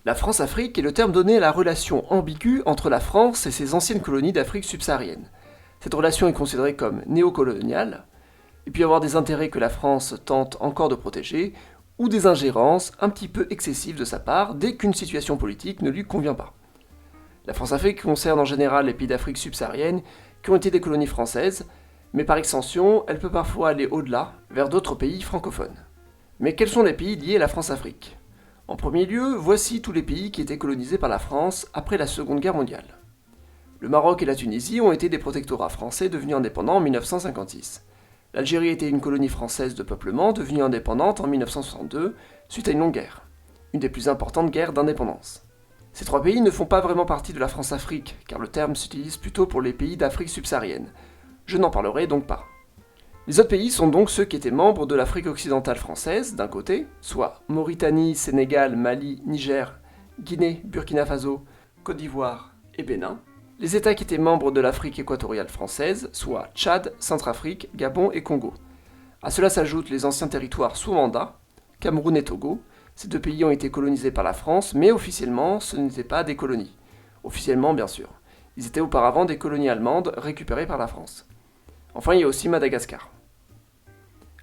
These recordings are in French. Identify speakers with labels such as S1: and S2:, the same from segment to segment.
S1: La France-Afrique est le terme donné à la relation ambiguë entre la France et ses anciennes colonies d'Afrique subsaharienne. Cette relation est considérée comme néocoloniale. Il peut y avoir des intérêts que la France tente encore de protéger, ou des ingérences un petit peu excessives de sa part dès qu'une situation politique ne lui convient pas. La France-Afrique concerne en général les pays d'Afrique subsaharienne qui ont été des colonies françaises, mais par extension, elle peut parfois aller au-delà, vers d'autres pays francophones. Mais quels sont les pays liés à la France-Afrique ? En premier lieu, voici tous les pays qui étaient colonisés par la France après la Seconde Guerre mondiale. Le Maroc et la Tunisie ont été des protectorats français devenus indépendants en 1956. L'Algérie était une colonie française de peuplement devenue indépendante en 1962 suite à une longue guerre, une des plus importantes guerres d'indépendance. Ces trois pays ne font pas vraiment partie de la France-Afrique, car le terme s'utilise plutôt pour les pays d'Afrique subsaharienne. Je n'en parlerai donc pas. Les autres pays sont donc ceux qui étaient membres de l'Afrique occidentale française, d'un côté, soit Mauritanie, Sénégal, Mali, Niger, Guinée, Burkina Faso, Côte d'Ivoire et Bénin. Les États qui étaient membres de l'Afrique équatoriale française, soit Tchad, Centrafrique, Gabon et Congo. À cela s'ajoutent les anciens territoires sous mandat, Cameroun et Togo. Ces deux pays ont été colonisés par la France, mais officiellement, ce n'étaient pas des colonies. Officiellement, bien sûr. Ils étaient auparavant des colonies allemandes récupérées par la France. Enfin, il y a aussi Madagascar.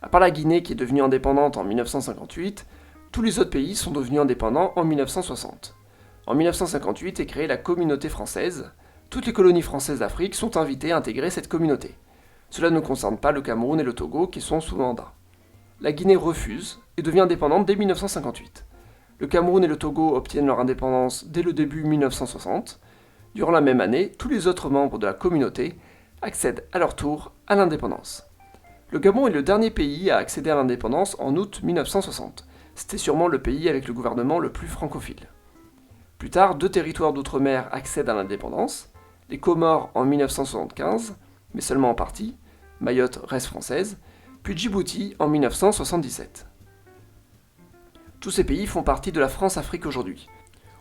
S1: À part la Guinée qui est devenue indépendante en 1958, tous les autres pays sont devenus indépendants en 1960. En 1958 est créée la Communauté française. Toutes les colonies françaises d'Afrique sont invitées à intégrer cette communauté. Cela ne concerne pas le Cameroun et le Togo qui sont sous mandat. La Guinée refuse et devient indépendante dès 1958. Le Cameroun et le Togo obtiennent leur indépendance dès le début 1960. Durant la même année, tous les autres membres de la communauté accèdent à leur tour à l'indépendance. Le Gabon est le dernier pays à accéder à l'indépendance en août 1960. C'était sûrement le pays avec le gouvernement le plus francophile. Plus tard, deux territoires d'outre-mer accèdent à l'indépendance, les Comores en 1975, mais seulement en partie, Mayotte reste française, puis Djibouti en 1977. Tous ces pays font partie de la France-Afrique aujourd'hui.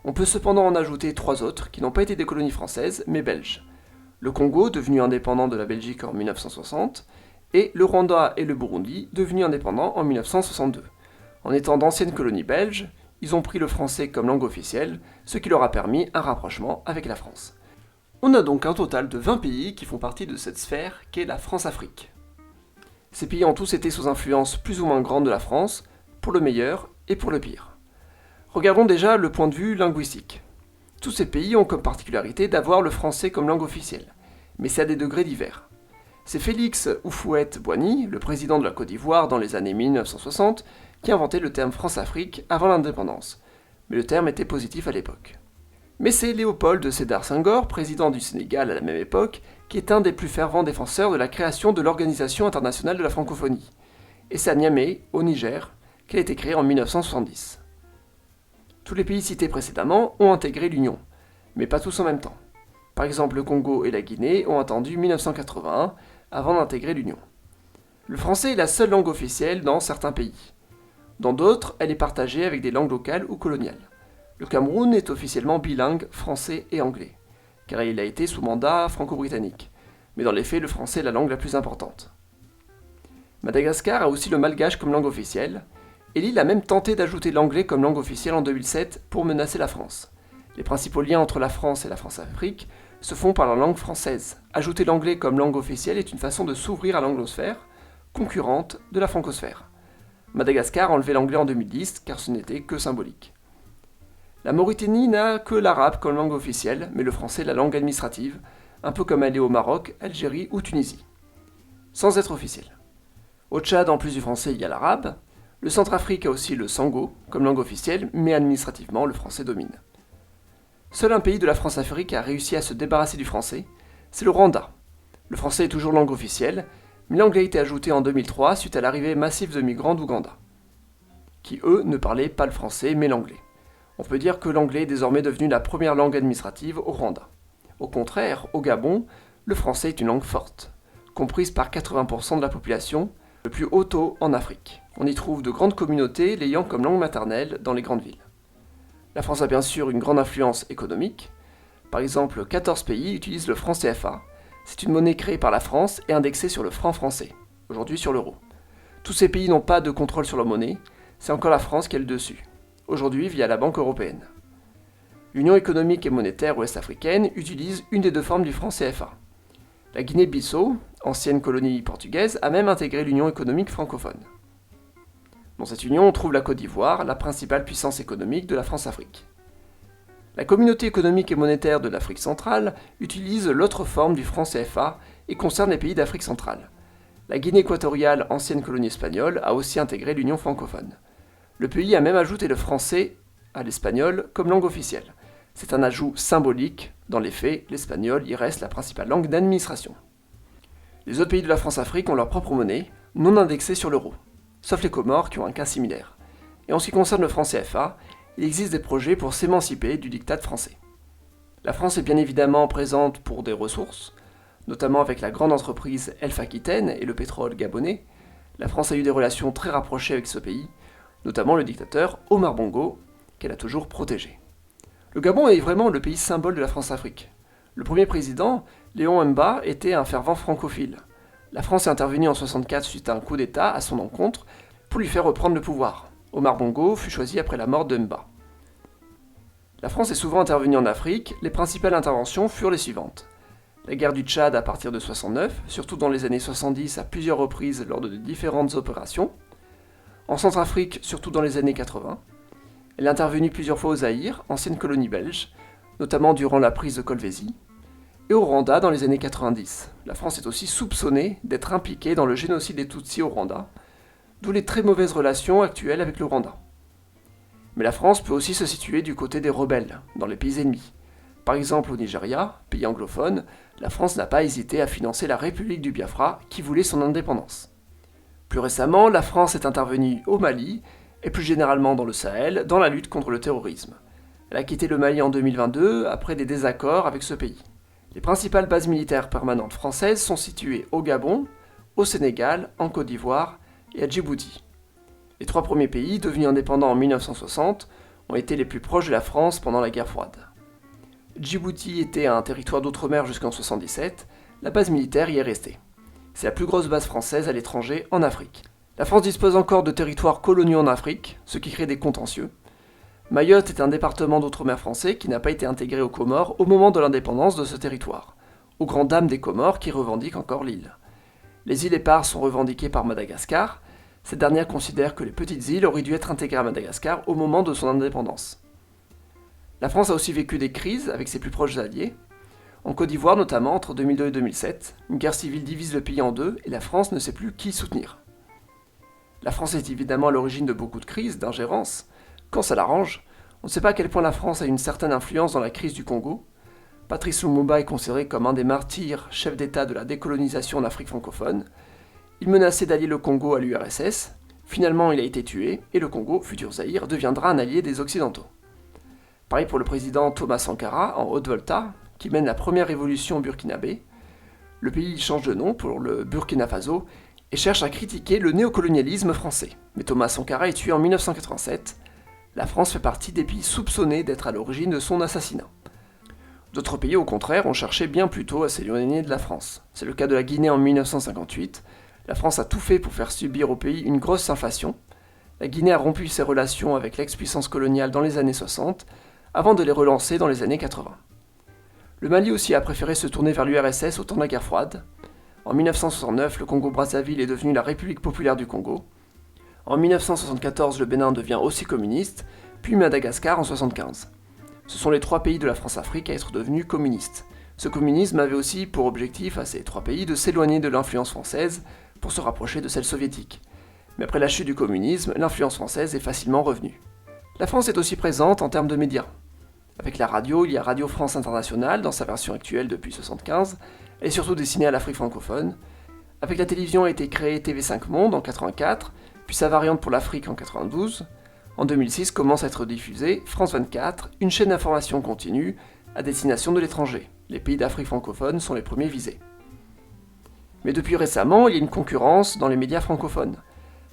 S1: On peut cependant en ajouter trois autres qui n'ont pas été des colonies françaises, mais belges. Le Congo, devenu indépendant de la Belgique en 1960, et le Rwanda et le Burundi, devenus indépendants en 1962. En étant d'anciennes colonies belges, ils ont pris le français comme langue officielle, ce qui leur a permis un rapprochement avec la France. On a donc un total de 20 pays qui font partie de cette sphère qu'est la France-Afrique. Ces pays ont tous été sous influence plus ou moins grande de la France, pour le meilleur et pour le pire. Regardons déjà le point de vue linguistique. Tous ces pays ont comme particularité d'avoir le français comme langue officielle, mais c'est à des degrés divers. C'est Félix Houphouët-Boigny, le président de la Côte d'Ivoire dans les années 1960, qui a inventé le terme France-Afrique avant l'indépendance, mais le terme était positif à l'époque. Mais c'est Léopold Sédar Senghor, président du Sénégal à la même époque, qui est un des plus fervents défenseurs de la création de l'Organisation internationale de la francophonie. Et c'est à Niamey, au Niger, qu'elle a été créée en 1970. Tous les pays cités précédemment ont intégré l'Union, mais pas tous en même temps. Par exemple, le Congo et la Guinée ont attendu 1981 avant d'intégrer l'Union. Le français est la seule langue officielle dans certains pays. Dans d'autres, elle est partagée avec des langues locales ou coloniales. Le Cameroun est officiellement bilingue français et anglais, car il a été sous mandat franco-britannique, mais dans les faits, le français est la langue la plus importante. Madagascar a aussi le malgache comme langue officielle, et l'île a même tenté d'ajouter l'anglais comme langue officielle en 2007 pour menacer la France. Les principaux liens entre la France et la France-Afrique se font par la langue française. Ajouter l'anglais comme langue officielle est une façon de s'ouvrir à l'anglosphère, concurrente de la francosphère. Madagascar a enlevé l'anglais en 2010 car ce n'était que symbolique. La Mauritanie n'a que l'arabe comme langue officielle, mais le français est la langue administrative, un peu comme elle est au Maroc, Algérie ou Tunisie, sans être officielle. Au Tchad, en plus du français, il y a l'arabe. Le Centrafrique a aussi le sango comme langue officielle, mais administrativement, le français domine. Seul un pays de la France-Afrique a réussi à se débarrasser du français, c'est le Rwanda. Le français est toujours langue officielle, mais l'anglais a été ajouté en 2003 suite à l'arrivée massive de migrants d'Ouganda, qui eux ne parlaient pas le français mais l'anglais. On peut dire que l'anglais est désormais devenu la première langue administrative au Rwanda. Au contraire, au Gabon, le français est une langue forte, comprise par 80% de la population, le plus haut taux en Afrique. On y trouve de grandes communautés l'ayant comme langue maternelle dans les grandes villes. La France a bien sûr une grande influence économique. Par exemple, 14 pays utilisent le franc CFA. C'est une monnaie créée par la France et indexée sur le franc français, aujourd'hui sur l'euro. Tous ces pays n'ont pas de contrôle sur leur monnaie, c'est encore la France qui a le dessus, aujourd'hui via la Banque européenne. L'Union économique et monétaire ouest-africaine utilise une des deux formes du franc CFA. La Guinée-Bissau, ancienne colonie portugaise, a même intégré l'Union économique francophone. Dans cette union, on trouve la Côte d'Ivoire, la principale puissance économique de la France-Afrique. La communauté économique et monétaire de l'Afrique centrale utilise l'autre forme du franc CFA et concerne les pays d'Afrique centrale. La Guinée équatoriale, ancienne colonie espagnole, a aussi intégré l'Union francophone. Le pays a même ajouté le français à l'espagnol comme langue officielle. C'est un ajout symbolique. Dans les faits, l'espagnol y reste la principale langue d'administration. Les autres pays de la France-Afrique ont leur propre monnaie, non indexée sur l'euro, sauf les Comores qui ont un cas similaire. Et en ce qui concerne le franc CFA, il existe des projets pour s'émanciper du diktat français. La France est bien évidemment présente pour des ressources, notamment avec la grande entreprise Elf Aquitaine et le pétrole gabonais. La France a eu des relations très rapprochées avec ce pays, notamment le dictateur Omar Bongo, qu'elle a toujours protégé. Le Gabon est vraiment le pays symbole de la France-Afrique. Le premier président, Léon Mba, était un fervent francophile. La France est intervenue en 1964 suite à un coup d'État à son encontre pour lui faire reprendre le pouvoir. Omar Bongo fut choisi après la mort de Mba. La France est souvent intervenue en Afrique, les principales interventions furent les suivantes. La guerre du Tchad à partir de 1969, surtout dans les années 70 à plusieurs reprises lors de différentes opérations. En Centrafrique, surtout dans les années 80. Elle est intervenue plusieurs fois au Zaïre, ancienne colonie belge, notamment durant la prise de Kolwezi, et au Rwanda dans les années 90. La France est aussi soupçonnée d'être impliquée dans le génocide des Tutsis au Rwanda, d'où les très mauvaises relations actuelles avec le Rwanda. Mais la France peut aussi se situer du côté des rebelles, dans les pays ennemis. Par exemple au Nigeria, pays anglophone, la France n'a pas hésité à financer la République du Biafra qui voulait son indépendance. Plus récemment, la France est intervenue au Mali, et plus généralement dans le Sahel, dans la lutte contre le terrorisme. Elle a quitté le Mali en 2022 après des désaccords avec ce pays. Les principales bases militaires permanentes françaises sont situées au Gabon, au Sénégal, en Côte d'Ivoire et à Djibouti. Les trois premiers pays, devenus indépendants en 1960, ont été les plus proches de la France pendant la guerre froide. Djibouti était un territoire d'outre-mer jusqu'en 1977, la base militaire y est restée. C'est la plus grosse base française à l'étranger en Afrique. La France dispose encore de territoires coloniaux en Afrique, ce qui crée des contentieux. Mayotte est un département d'outre-mer français qui n'a pas été intégré aux Comores au moment de l'indépendance de ce territoire, aux grandes dames des Comores qui revendiquent encore l'île. Les îles éparses sont revendiquées par Madagascar. Cette dernière considère que les petites îles auraient dû être intégrées à Madagascar au moment de son indépendance. La France a aussi vécu des crises avec ses plus proches alliés. En Côte d'Ivoire notamment, entre 2002 et 2007, une guerre civile divise le pays en deux et la France ne sait plus qui soutenir. La France est évidemment à l'origine de beaucoup de crises, d'ingérences. Quand ça l'arrange, on ne sait pas à quel point la France a une certaine influence dans la crise du Congo. Patrice Lumumba est considéré comme un des martyrs chefs d'État de la décolonisation en Afrique francophone. Il menaçait d'allier le Congo à l'URSS. Finalement, il a été tué et le Congo, futur Zaïre, deviendra un allié des Occidentaux. Pareil pour le président Thomas Sankara en Haute-Volta, qui mène la première révolution burkinabé. Le pays change de nom pour le Burkina Faso et cherche à critiquer le néocolonialisme français. Mais Thomas Sankara est tué en 1987. La France fait partie des pays soupçonnés d'être à l'origine de son assassinat. D'autres pays, au contraire, ont cherché bien plus tôt à s'éloigner de la France. C'est le cas de la Guinée en 1958. La France a tout fait pour faire subir au pays une grosse inflation. La Guinée a rompu ses relations avec l'ex-puissance coloniale dans les années 60, avant de les relancer dans les années 80. Le Mali aussi a préféré se tourner vers l'URSS au temps de la guerre froide. En 1969, le Congo-Brazzaville est devenu la République populaire du Congo. En 1974, le Bénin devient aussi communiste, puis Madagascar en 1975. Ce sont les trois pays de la France-Afrique à être devenus communistes. Ce communisme avait aussi pour objectif à ces trois pays de s'éloigner de l'influence française pour se rapprocher de celle soviétique. Mais après la chute du communisme, l'influence française est facilement revenue. La France est aussi présente en termes de médias. Avec la radio, il y a Radio France Internationale dans sa version actuelle depuis 1975, et surtout destinée à l'Afrique francophone. Avec la télévision a été créée TV5 Monde en 1984, puis sa variante pour l'Afrique en 1992. En 2006 commence à être diffusée France 24, une chaîne d'information continue à destination de l'étranger. Les pays d'Afrique francophone sont les premiers visés. Mais depuis récemment, il y a une concurrence dans les médias francophones.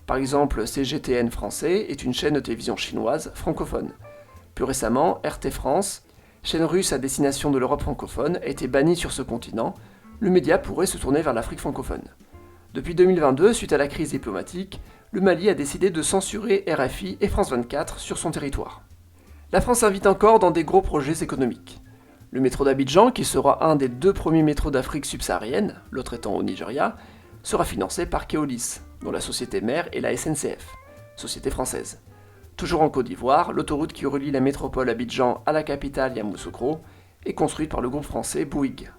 S1: Par exemple, CGTN français est une chaîne de télévision chinoise francophone. Plus récemment, RT France, chaîne russe à destination de l'Europe francophone, a été bannie sur ce continent. Le média pourrait se tourner vers l'Afrique francophone. Depuis 2022, suite à la crise diplomatique, le Mali a décidé de censurer RFI et France 24 sur son territoire. La France s'invite encore dans des gros projets économiques. Le métro d'Abidjan, qui sera un des 2 premiers métros d'Afrique subsaharienne, l'autre étant au Nigeria, sera financé par Keolis, dont la société mère est la SNCF, société française. Toujours en Côte d'Ivoire, l'autoroute qui relie la métropole Abidjan à la capitale Yamoussoukro est construite par le groupe français Bouygues.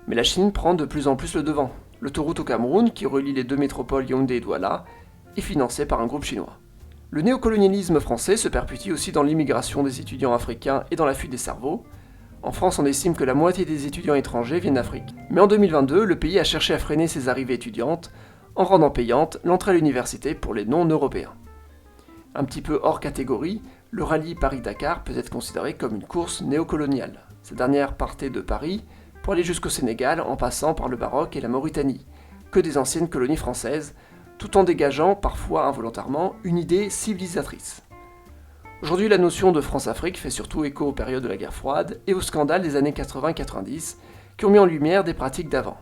S1: Mais la Chine prend de plus en plus le devant. L'autoroute au Cameroun, qui relie les 2 métropoles Yaoundé et Douala, est financée par un groupe chinois. Le néocolonialisme français se perpétue aussi dans l'immigration des étudiants africains et dans la fuite des cerveaux. En France, on estime que la moitié des étudiants étrangers viennent d'Afrique. Mais en 2022, le pays a cherché à freiner ces arrivées étudiantes en rendant payante l'entrée à l'université pour les non-européens. Un petit peu hors catégorie, le rallye Paris-Dakar peut être considéré comme une course néocoloniale. Cette dernière partait de Paris pour aller jusqu'au Sénégal en passant par le Maroc et la Mauritanie, que des anciennes colonies françaises, tout en dégageant, parfois involontairement, une idée civilisatrice. Aujourd'hui, la notion de France-Afrique fait surtout écho aux périodes de la guerre froide et aux scandales des années 80-90 qui ont mis en lumière des pratiques d'avant.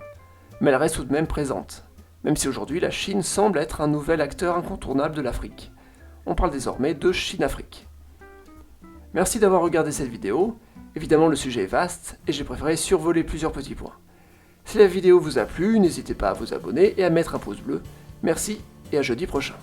S1: Mais elle reste tout de même présente, même si aujourd'hui la Chine semble être un nouvel acteur incontournable de l'Afrique. On parle désormais de Chine-Afrique. Merci d'avoir regardé cette vidéo. Évidemment, le sujet est vaste et j'ai préféré survoler plusieurs petits points. Si la vidéo vous a plu, n'hésitez pas à vous abonner et à mettre un pouce bleu. Merci et à jeudi prochain.